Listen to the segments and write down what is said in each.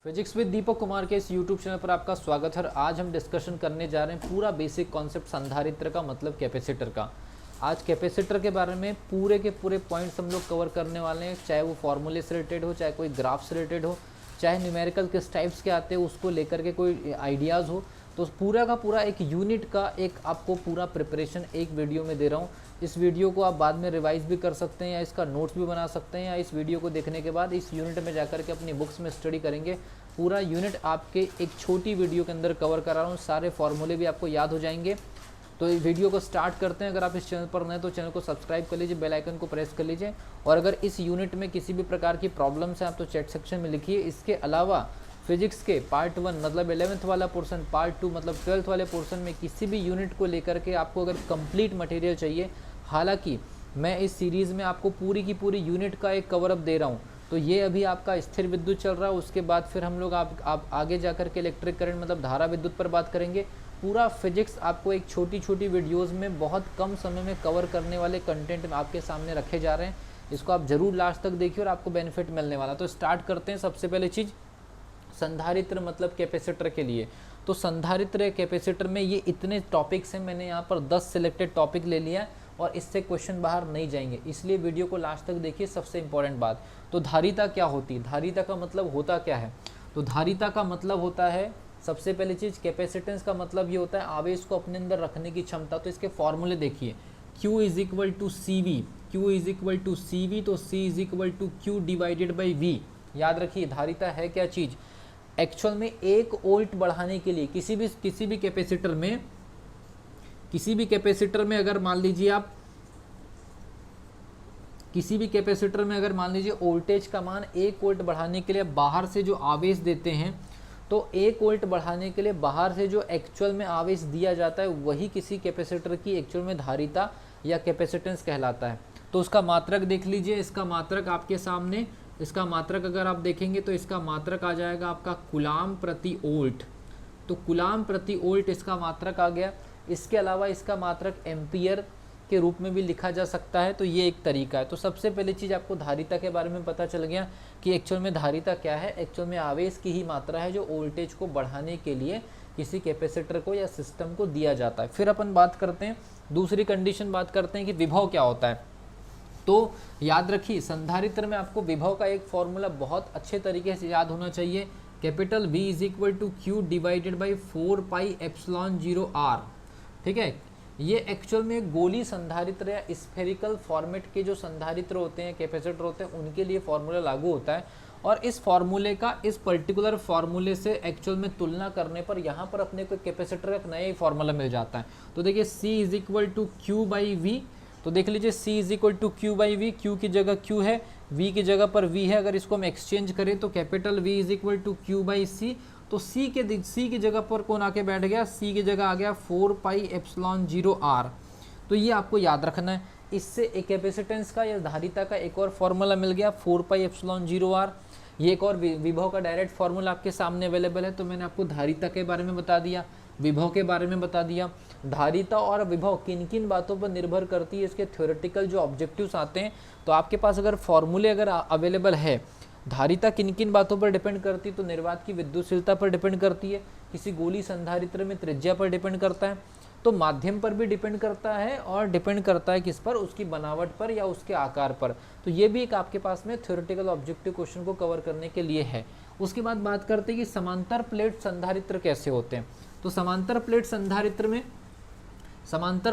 Physics with Deepak Kumar के इस YouTube channel पर आपका स्वागत है। आज हम डिस्कशन करने जा रहे हैं पूरा बेसिक कॉन्सेप्ट संधारित्र का, मतलब कैपेसिटर का। आज कैपेसिटर के बारे में पूरे के पूरे पॉइंट्स हम लोग कवर करने वाले हैं, चाहे वो फॉर्मूले से रिलेटेड हो, चाहे कोई ग्राफ से रिलेटेड हो, चाहे न्यूमेरिकल किस टाइप्स के आते हैं उसको लेकर के कोई आइडियाज़ हो। तो पूरा का पूरा एक यूनिट का एक आपको पूरा प्रिपरेशन एक वीडियो में दे रहा हूँ। इस वीडियो को आप बाद में रिवाइज भी कर सकते हैं या इसका नोट्स भी बना सकते हैं, या इस वीडियो को देखने के बाद इस यूनिट में जाकर के अपनी बुक्स में स्टडी करेंगे। पूरा यूनिट आपके एक छोटी वीडियो के अंदर कवर करा रहा हूँ, सारे फॉर्मूले भी आपको याद हो जाएंगे। तो इस वीडियो को स्टार्ट करते हैं। अगर आप इस चैनल पर नए तो चैनल को सब्सक्राइब कर लीजिए, बेल आइकन को प्रेस कर लीजिए। और अगर इस यूनिट में किसी भी प्रकार की प्रॉब्लम्स हैं आप तो चैट सेक्शन में लिखिए। इसके अलावा फिजिक्स के पार्ट 1 मतलब 11th वाला पोर्शन, पार्ट 2 मतलब 12th वाले पोर्शन में किसी भी यूनिट को लेकर के आपको अगर कंप्लीट मटेरियल चाहिए, हालांकि मैं इस सीरीज़ में आपको पूरी की पूरी यूनिट का एक कवर अप दे रहा हूँ। तो ये अभी आपका स्थिर विद्युत चल रहा है, उसके बाद फिर हम लोग आप आगे जाकर के इलेक्ट्रिक करंट मतलब धारा विद्युत पर बात करेंगे। पूरा फिजिक्स आपको एक छोटी छोटी वीडियोज़ में बहुत कम समय में कवर करने वाले कंटेंट में आपके सामने रखे जा रहे हैं। इसको आप ज़रूर लास्ट तक देखिए और आपको बेनिफिट मिलने वाला। तो स्टार्ट करते हैं। सबसे पहले चीज़ संधारित्र मतलब कैपेसिटर के लिए। तो संधारित्र कैपेसिटर में ये इतने टॉपिक्स हैं, मैंने यहाँ पर 10 सिलेक्टेड टॉपिक ले लिया है और इससे क्वेश्चन बाहर नहीं जाएंगे, इसलिए वीडियो को लास्ट तक देखिए। सबसे इंपॉर्टेंट बात, तो धारिता क्या होती है, धारिता का मतलब होता क्या है। तो धारिता का मतलब होता है, सबसे पहली चीज़ कैपेसिटेंस का मतलब ये होता है आवेश को अपने अंदर रखने की क्षमता। तो इसके फॉर्मूले देखिए, Q is equal to C V, Q is equal to C V, तो C is equal to Q divided by V. याद रखिए धारिता है क्या चीज़। एक्चुअल में 1 वोल्ट बढ़ाने के लिए किसी भी कैपेसिटर में अगर मान लीजिए आप किसी भी कैपेसिटर में अगर मान लीजिए वोल्टेज का मान 1 वोल्ट बढ़ाने के लिए बाहर से जो आवेश देते हैं, तो 1 वोल्ट बढ़ाने के लिए बाहर से जो एक्चुअल में आवेश दिया जाता है वही किसी कैपेसिटर की एक्चुअल में धारिता या कैपेसिटेंस कहलाता है। तो उसका मात्रक देख लीजिए, इसका मात्रक आपके सामने, इसका मात्रक अगर आप देखेंगे तो इसका मात्रक आ जाएगा आपका कूलाम प्रति वोल्ट। तो कूलाम प्रति वोल्ट इसका मात्रक आ गया। इसके अलावा इसका मात्रक एम्पियर के रूप में भी लिखा जा सकता है। तो ये एक तरीका है। तो सबसे पहली चीज़ आपको धारिता के बारे में पता चल गया कि एक्चुअल में धारिता क्या है। एक्चुअल में आवेश की ही मात्रा है जो वोल्टेज को बढ़ाने के लिए किसी कैपेसिटर को या सिस्टम को दिया जाता है। फिर अपन बात करते हैं दूसरी कंडीशन, बात करते हैं कि विभव क्या होता है। तो याद रखिए संधारित्र में आपको विभव का एक फॉर्मूला बहुत अच्छे तरीके से याद होना चाहिए। Capital V is equal to Q divided by 4 pi epsilon 0 R। ठीक है, ये एक्चुअल में गोली संधारित्र या स्फेरिकल फॉर्मेट के जो संधारित्र होते हैं, कैपेसिटर होते हैं, उनके लिए फॉर्मूला लागू होता है। और इस फॉर्मूले का, इस पर्टिकुलर फॉर्मूले से एक्चुअल में तुलना करने पर यहाँ पर अपने को कैपेसिटर का एक नया ही फॉर्मूला मिल जाता है। तो देखिए C is equal to Q by V. तो देख लीजिए C is equal to Q by V, Q की जगह Q है, V की जगह पर V है। अगर इसको हम एक्सचेंज करें तो capital V is equal to Q by C. तो C की जगह पर कौन आके बैठ गया, C की जगह आ गया 4 पाई एप्सिलॉन 0 R। तो ये आपको याद रखना है। इससे एक कैपेसिटेंस का या धारिता का एक और फॉर्मूला मिल गया 4 पाई एप्सिलॉन 0 R। ये एक और विभव का डायरेक्ट फॉर्मूला आपके सामने अवेलेबल है। तो मैंने आपको धारिता के बारे में बता दिया, विभव के बारे में बता दिया। धारिता और विभव किन किन बातों पर निर्भर करती है, इसके थ्योरेटिकल जो ऑब्जेक्टिव्स आते हैं। तो आपके पास अगर फॉर्मूले अगर अवेलेबल है, धारिता किन किन बातों पर डिपेंड करती है, तो निर्वात की विद्युतशीलता पर डिपेंड करती है, किसी गोली संधारित्र में त्रिज्या पर डिपेंड करता है, तो माध्यम पर भी डिपेंड करता है, और डिपेंड करता है किस पर, उसकी बनावट पर या उसके आकार पर। तो ये भी एक आपके पास में थ्योरेटिकल ऑब्जेक्टिव क्वेश्चन को कवर करने के लिए है। उसके बाद बात करते हैं कि समांतर प्लेट संधारित्र कैसे होते हैं। तो समांतर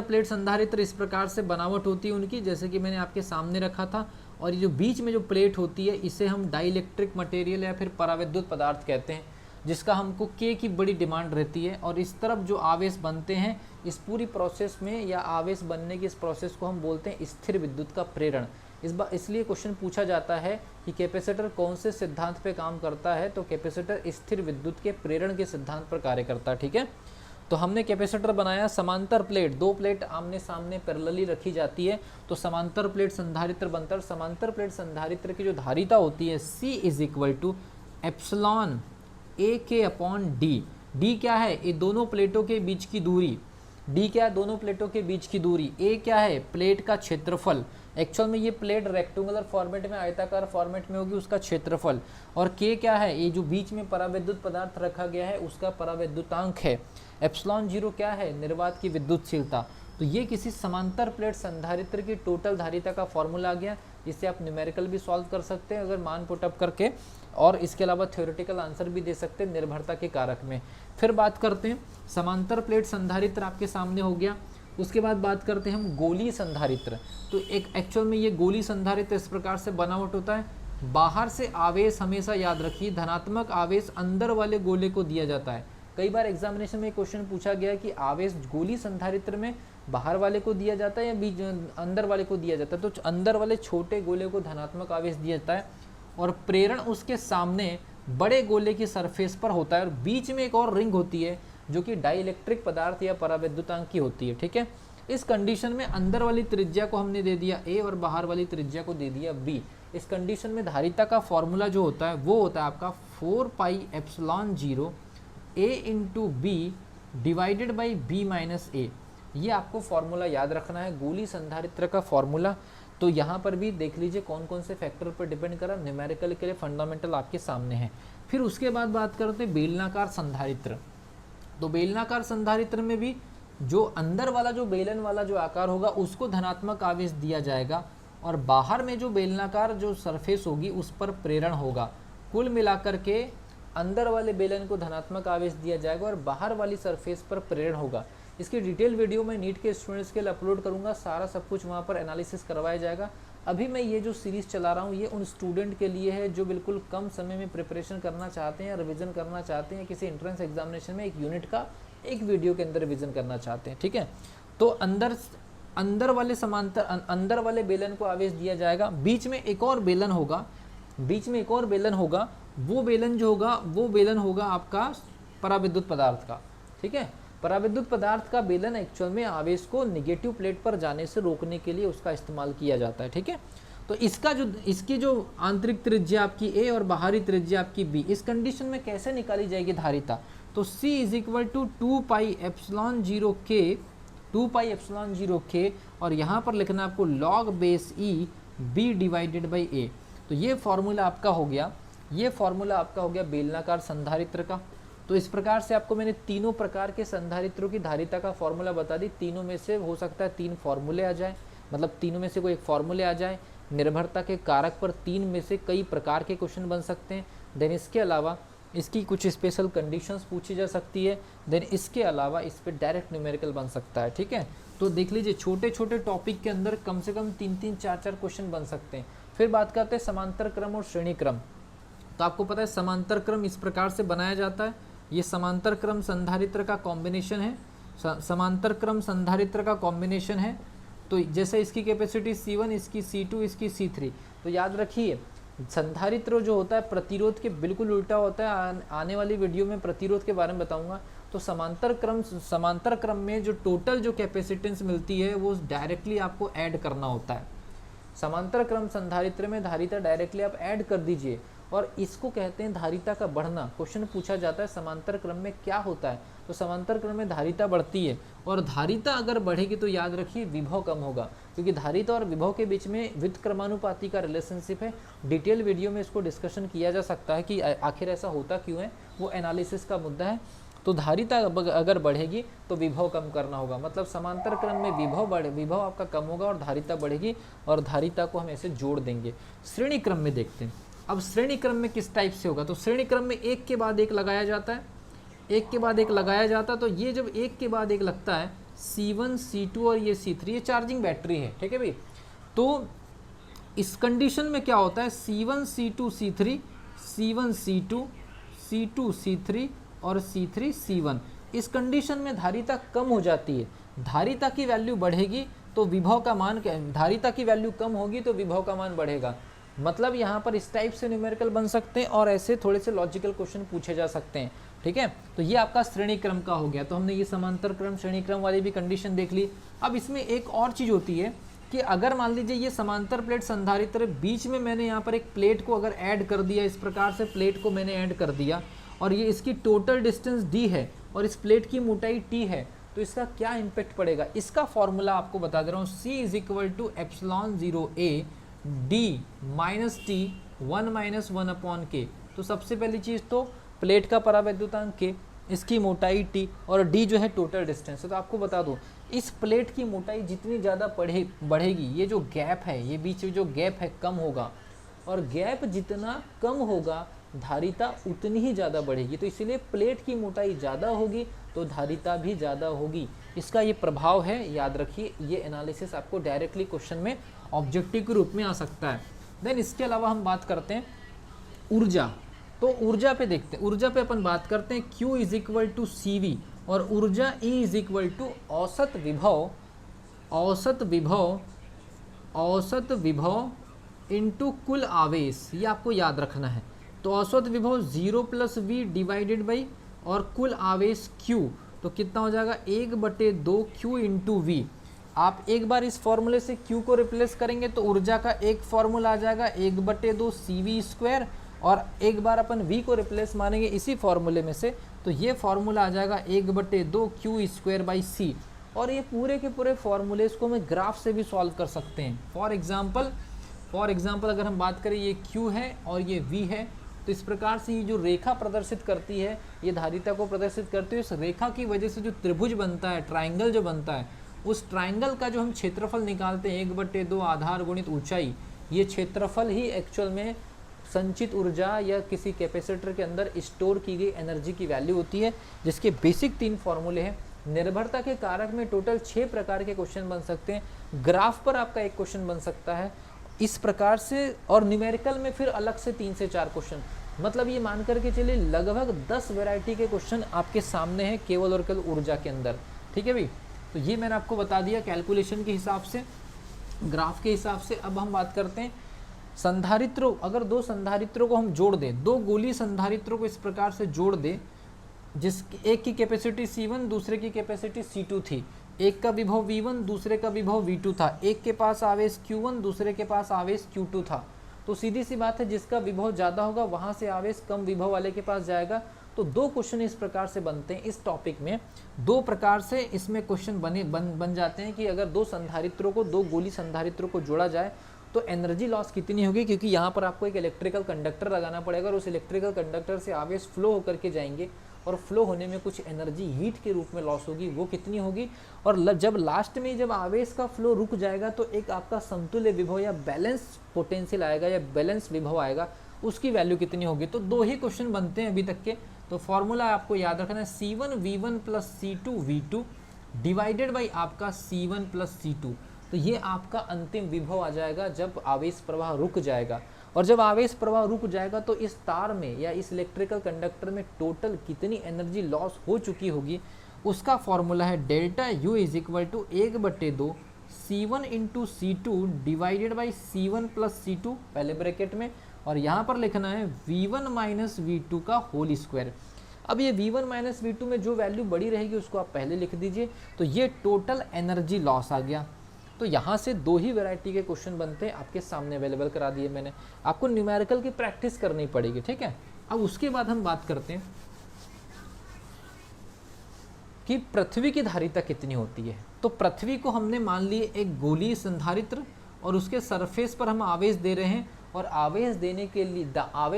प्लेट संधारित्र इस प्रकार से बनावट होती है उनकी, जैसे कि मैंने आपके सामने रखा था। और ये जो बीच में जो प्लेट होती है इसे हम डाइलेक्ट्रिक मटेरियल या फिर पराविद्युत पदार्थ कहते हैं, जिसका हमको K की बड़ी डिमांड रहती है। और इस तरफ जो आवेश बनते हैं, इस पूरी प्रोसेस में या आवेश बनने की इस प्रोसेस को हम बोलते हैं स्थिर विद्युत का प्रेरण। इसलिए क्वेश्चन पूछा जाता है कि कैपेसिटर कौन से सिद्धांत पे काम करता है। तो कैपेसिटर स्थिर विद्युत के प्रेरण के सिद्धांत पर कार्य करता है। ठीक है, तो हमने कैपेसिटर बनाया समांतर प्लेट, 2 प्लेट आमने सामने पैरेलली रखी जाती है, तो समांतर प्लेट संधारित्र बनता है। समांतर प्लेट संधारित्र की जो धारिता होती है C is equal to epsilon A K upon D। D क्या है, ये दोनों प्लेटों के बीच की दूरी। डी क्या है, दोनों प्लेटों के बीच की दूरी, ए क्या है, प्लेट का क्षेत्रफल, एक्चुअल में ये प्लेट रेक्टेंगुलर फॉर्मेट में, आयताकार फॉर्मेट में होगी, उसका क्षेत्रफल, और के क्या है, ये जो बीच में परावैद्युत पदार्थ रखा गया है उसका परावैद्युतांक है, एप्सिलॉन 0 क्या है, निर्वात की विद्युतशीलता। तो ये किसी समांतर प्लेट संधारित्र की टोटल धारिता का फॉर्मूला आ गया, जिससे आप न्यूमेरिकल भी सॉल्व कर सकते हैं अगर मान पुटअप करके, और इसके अलावा थ्योरेटिकल आंसर भी दे सकते हैं निर्भरता के कारक में। फिर बात करते हैं समांतर प्लेट संधारित्र आपके सामने हो गया। उसके बाद बात करते हैं हम गोली संधारित्र। तो एक एक्चुअल में ये गोली संधारित्र इस प्रकार से बनावट होता है, बाहर से आवेश हमेशा याद रखिए धनात्मक आवेश अंदर वाले गोले को दिया जाता है। कई बार एग्जामिनेशन में क्वेश्चन पूछा गया कि आवेश गोली संधारित्र में बाहर वाले को दिया जाता है या बीच अंदर वाले को दिया जाता है, तो अंदर वाले छोटे गोले को धनात्मक आवेश दिया जाता है, और प्रेरण उसके सामने बड़े गोले की सरफेस पर होता है, और बीच में एक और रिंग होती है जो कि डाइइलेक्ट्रिक पदार्थ या परावैद्युतांक की होती है। ठीक है, इस कंडीशन में अंदर वाली त्रिज्या को हमने दे दिया ए और बाहर वाली त्रिज्या को दे दिया बी। इस कंडीशन में धारिता का फॉर्मूला जो होता है वो होता है आपका 4 pi epsilon 0 A into B divided by B minus A. ये आपको फॉर्मूला याद रखना है, गोली संधारित्र का फॉर्मूला। तो यहाँ पर भी देख लीजिए कौन कौन से फैक्टर पर डिपेंड करा, न्यूमेरिकल के लिए फंडामेंटल आपके सामने है। फिर उसके बाद बात करते हैं बेलनाकार संधारित्र। तो बेलनाकार संधारित्र में भी जो अंदर वाला जो बेलन वाला जो आकार होगा उसको धनात्मक आवेश दिया जाएगा, और बाहर में जो बेलनाकार जो सरफेस होगी उस पर प्रेरण होगा। कुल मिलाकर के अंदर वाले बेलन को धनात्मक आवेश दिया जाएगा और बाहर वाली सरफेस पर प्रेरण होगा। इसकी डिटेल वीडियो मैं नीट के स्टूडेंट्स के लिए अपलोड करूंगा, सारा सब कुछ वहाँ पर एनालिसिस करवाया जाएगा। अभी मैं ये जो सीरीज़ चला रहा हूँ ये उन स्टूडेंट के लिए है जो बिल्कुल कम समय में प्रिपरेशन करना चाहते हैं या रिवीजन करना चाहते हैं, किसी एंट्रेंस एग्जामिनेशन में एक यूनिट का एक वीडियो के अंदर रिवीजन करना चाहते हैं। ठीक है, तो अंदर वाले समांतर अंदर वाले बेलन को आवेश दिया जाएगा, बीच में एक और बेलन होगा, बीच में एक और बेलन होगा, वो बेलन जो होगा वो बेलन होगा आपका पराविद्युत पदार्थ का। ठीक है, पराविद्युत पदार्थ का बेलन एक्चुअल में आवेश को निगेटिव प्लेट पर जाने से रोकने के लिए उसका इस्तेमाल किया जाता है। ठीक है, तो इसकी जो आंतरिक त्रिज्या आपकी ए और बाहरी त्रिज्या आपकी बी, इस कंडीशन में कैसे निकाली जाएगी धारिता, तो C is equal to 2 pi epsilon 0 K, और यहाँ पर लिखना आपको log base E B divided by A। तो ये फॉर्मूला आपका हो गया, ये फॉर्मूला आपका हो गया बेलनाकार संधारित्र का। तो इस प्रकार से आपको मैंने तीनों प्रकार के संधारित्रों की धारिता का फॉर्मूला बता दी। तीनों में से हो सकता है 3 फॉर्मूले आ जाए, मतलब तीनों में से कोई एक फॉर्मूले आ जाए। निर्भरता के कारक पर 3 में से कई प्रकार के क्वेश्चन बन सकते हैं। देन इसके अलावा इसकी कुछ स्पेशल कंडीशंस पूछी जा सकती है। देन इसके अलावा इस पर डायरेक्ट न्यूमेरिकल बन सकता है। ठीक है, तो देख लीजिए छोटे छोटे टॉपिक के अंदर कम से कम 3-3, 4-4 क्वेश्चन बन सकते हैं। फिर बात करते हैं समांतर क्रम और श्रेणी क्रम। तो आपको पता है समांतर क्रम इस प्रकार से बनाया जाता है, ये समांतर क्रम संधारित्र का कॉम्बिनेशन है, समांतर क्रम संधारित्र का कॉम्बिनेशन है। तो जैसे इसकी कैपेसिटी C1, इसकी C2, इसकी C3। तो याद रखिए संधारित्र जो होता है प्रतिरोध के बिल्कुल उल्टा होता है। आने वाली वीडियो में प्रतिरोध के बारे में बताऊंगा। तो समांतर क्रम में जो टोटल जो कैपेसिटेंस मिलती है वो डायरेक्टली आपको ऐड करना होता है। समांतर क्रम संधारित्र में धारिता डायरेक्टली आप ऐड कर दीजिए, और इसको कहते हैं धारिता का बढ़ना। क्वेश्चन पूछा जाता है समांतर क्रम में क्या होता है, तो समांतर क्रम में धारिता बढ़ती है, और धारिता अगर बढ़ेगी तो याद रखिए विभव कम होगा, क्योंकि धारिता और विभव के बीच में व्युत्क्रमानुपाती का रिलेशनशिप है। डिटेल वीडियो में इसको डिस्कशन किया जा सकता है कि आखिर ऐसा होता क्यों है, वो एनालिसिस का मुद्दा है। तो धारिता अगर बढ़ेगी तो विभव कम करना होगा, मतलब समांतर क्रम में विभव आपका कम होगा और धारिता बढ़ेगी, और धारिता को हम ऐसे जोड़ देंगे। श्रेणी क्रम में देखते हैं। अब श्रेणी क्रम में किस टाइप से होगा, तो श्रेणी क्रम में एक के बाद एक लगाया जाता है, एक के बाद एक लगाया जाता है। तो ये जब एक के बाद एक लगता है C1, C2 और ये C3, ये चार्जिंग बैटरी है। ठीक है भाई, तो इस कंडीशन में क्या होता है C1, C2, C3, C1, C2, C2, C3 और C3, C1। इस कंडीशन में धारिता कम हो जाती है, धारिता की वैल्यू बढ़ेगी तो विभव का मान, धारिता की वैल्यू कम होगी तो विभव का मान बढ़ेगा। मतलब यहाँ पर इस टाइप से न्यूमेरिकल बन सकते हैं, और ऐसे थोड़े से लॉजिकल क्वेश्चन पूछे जा सकते हैं। ठीक है, तो ये आपका श्रेणी क्रम का हो गया। तो हमने ये समांतर क्रम श्रेणी क्रम वाली भी कंडीशन देख ली। अब इसमें एक और चीज़ होती है कि अगर मान लीजिए ये समांतर प्लेट संधारित्र, बीच में मैंने यहाँ पर एक प्लेट को अगर ऐड कर दिया, इस प्रकार से प्लेट को मैंने ऐड कर दिया, और ये इसकी टोटल डिस्टेंस D है और इस प्लेट की मोटाई T है, तो इसका क्या इम्पैक्ट पड़ेगा, इसका फॉर्मूला आपको बता दे रहा हूँ। C is equal to epsilon 0A D minus T 1 minus 1 upon K. तो सबसे पहली चीज़ तो प्लेट का परावैद्युतांक के, इसकी मोटाई t और d जो है टोटल डिस्टेंस है। तो आपको बता दूं इस प्लेट की मोटाई जितनी ज़्यादा बढ़ेगी, ये जो गैप है, ये बीच में जो गैप है कम होगा, और गैप जितना कम होगा धारिता उतनी ही ज़्यादा बढ़ेगी। तो इसीलिए प्लेट की मोटाई ज़्यादा होगी तो धारिता भी ज़्यादा होगी। इसका ये प्रभाव है, याद रखिए। ये एनालिसिस आपको डायरेक्टली क्वेश्चन में ऑब्जेक्टिव के रूप में आ सकता है। देन इसके अलावा हम बात करते हैं ऊर्जा। तो ऊर्जा पे देखते हैं, ऊर्जा पे अपन बात करते हैं Q is equal to CV और ऊर्जा E इज इक्वल टू औसत विभव इंटू कुल आवेश। ये आपको याद रखना है। तो औसत विभव 0 प्लस V डिवाइडेड बाई और कुल आवेश Q, तो कितना हो जाएगा 1/2 Q इंटू V। आप एक बार इस फॉर्मूले से Q को रिप्लेस करेंगे तो ऊर्जा का एक फॉर्मूला आ जाएगा 1/2 CV स्क्वायर, और एक बार अपन V को रिप्लेस मानेंगे इसी फॉर्मूले में से, तो ये फॉर्मूला आ जाएगा 1/2 Q स्क्वायर बाई C। और ये पूरे के पूरे फॉर्मूले को हमें ग्राफ से भी सॉल्व कर सकते हैं। फॉर एग्जाम्पल अगर हम बात करें, ये Q है और ये V है, तो इस प्रकार से ये जो रेखा प्रदर्शित करती है, ये धारिता को प्रदर्शित करती है। इस रेखा की वजह से जो त्रिभुज बनता है, ट्राइंगल जो बनता है, उस ट्राइंगल का जो हम क्षेत्रफल निकालते हैं 1/2 आधार गुणित ऊंचाई, ये क्षेत्रफल ही एक्चुअल में संचित ऊर्जा या किसी कैपेसिटर के अंदर स्टोर की गई एनर्जी की वैल्यू होती है, जिसके बेसिक 3 फॉर्मूले हैं। निर्भरता के कारक में टोटल 6 प्रकार के क्वेश्चन बन सकते हैं। ग्राफ पर आपका एक क्वेश्चन बन सकता है इस प्रकार से, और न्यूमेरिकल में फिर अलग से 3 से 4 क्वेश्चन। मतलब ये मान करके चलिए लगभग 10 वैरायटी के क्वेश्चन आपके सामने हैं केवल और केवल ऊर्जा के अंदर। ठीक है भाई, तो ये मैंने आपको बता दिया कैलकुलेशन के हिसाब से, ग्राफ के हिसाब से। अब हम बात करते हैं संधारित्रों। अगर 2 संधारित्रों को हम जोड़ दें, 2 गोलीय संधारित्रों को इस प्रकार से जोड़ दें, एक की कैपेसिटी C1 दूसरे की कैपेसिटी C2 थी, एक का विभव V1 दूसरे का विभव V2 था, एक के पास आवेश Q1 दूसरे के पास आवेश Q2 था। तो सीधी सी बात है, जिसका विभव ज़्यादा होगा वहाँ से आवेश कम विभव वाले के पास जाएगा। तो 2 क्वेश्चन इस प्रकार से बनते हैं इस टॉपिक में। 2 प्रकार से इसमें क्वेश्चन बन जाते हैं कि अगर 2 संधारित्रों को, 2 गोली संधारित्रों को जोड़ा जाए तो एनर्जी लॉस कितनी होगी, क्योंकि यहाँ पर आपको एक इलेक्ट्रिकल कंडक्टर लगाना पड़ेगा और उस इलेक्ट्रिकल कंडक्टर से आवेश फ्लो होकर के जाएंगे, और फ्लो होने में कुछ एनर्जी हीट के रूप में लॉस होगी, वो कितनी होगी। और जब लास्ट में जब आवेश का फ्लो रुक जाएगा तो एक आपका समतुल्य विभव या बैलेंस पोटेंशियल आएगा या बैलेंस विभव आएगा, उसकी वैल्यू कितनी होगी। तो 2 ही क्वेश्चन बनते हैं अभी तक के। तो फॉर्मूला आपको याद रखना है C1 V1 plus C2 V2 divided by आपका C1 प्लस C2। तो ये आपका अंतिम विभव आ जाएगा जब आवेश प्रवाह रुक जाएगा। और जब आवेश प्रवाह रुक जाएगा तो इस तार में या इस इलेक्ट्रिकल कंडक्टर में टोटल कितनी एनर्जी लॉस हो चुकी होगी, उसका फॉर्मूला है delta U is equal to 1/2 C1 into C2 divided by C1 plus C2 पहले ब्रैकेट में, और यहाँ पर लिखना है V1 माइनस V2 का होल स्क्वायर। अब ये V1 माइनस V2 में जो वैल्यू बड़ी रहेगी उसको आप पहले लिख दीजिए। तो ये टोटल एनर्जी लॉस आ गया। तो यहाँ से 2 ही वैरायटी के क्वेश्चन बनते हैं, आपके सामने अवेलेबल करा दिए मैंने। आपको न्यूमेरिकल की प्रैक्टिस करनी पड़ेगी, ठीक है। अब उसके बाद हम बात करते हैं कि पृथ्वी की धारिता कितनी होती है। तो पृथ्वी को हमने मान लिए एक गोलीय संधारित्र, और उसके सरफेस पर हम आवेश दे रहे हैं, और आवेश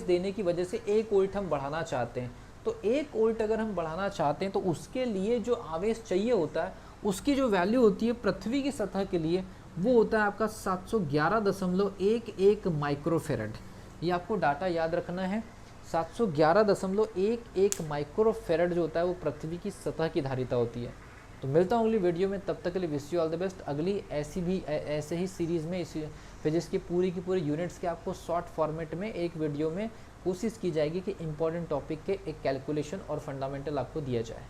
देने की वजह से 1 वोल्ट हम बढ़ाना चाहते हैं। तो 1 वोल्ट अगर हम बढ़ाना चाहते हैं तो उसके लिए जो आवेश चाहिए होता है, उसकी जो वैल्यू होती है पृथ्वी की सतह के लिए, वो होता है आपका 711.11 माइक्रोफेरेड। ये आपको डाटा याद रखना है। 711.11 माइक्रोफेरेड जो होता है वो पृथ्वी की सतह की धारिता होती है। तो मिलता हूँ अगली वीडियो में, तब तक के लिए wish you all the best. अगली ऐसे ही सीरीज़ में इस फिजिक्स की पूरी यूनिट्स के आपको शॉर्ट फॉर्मेट में एक वीडियो में कोशिश की जाएगी कि इंपॉर्टेंट टॉपिक के एक कैलकुलेशन और फंडामेंटल आपको दिया जाए।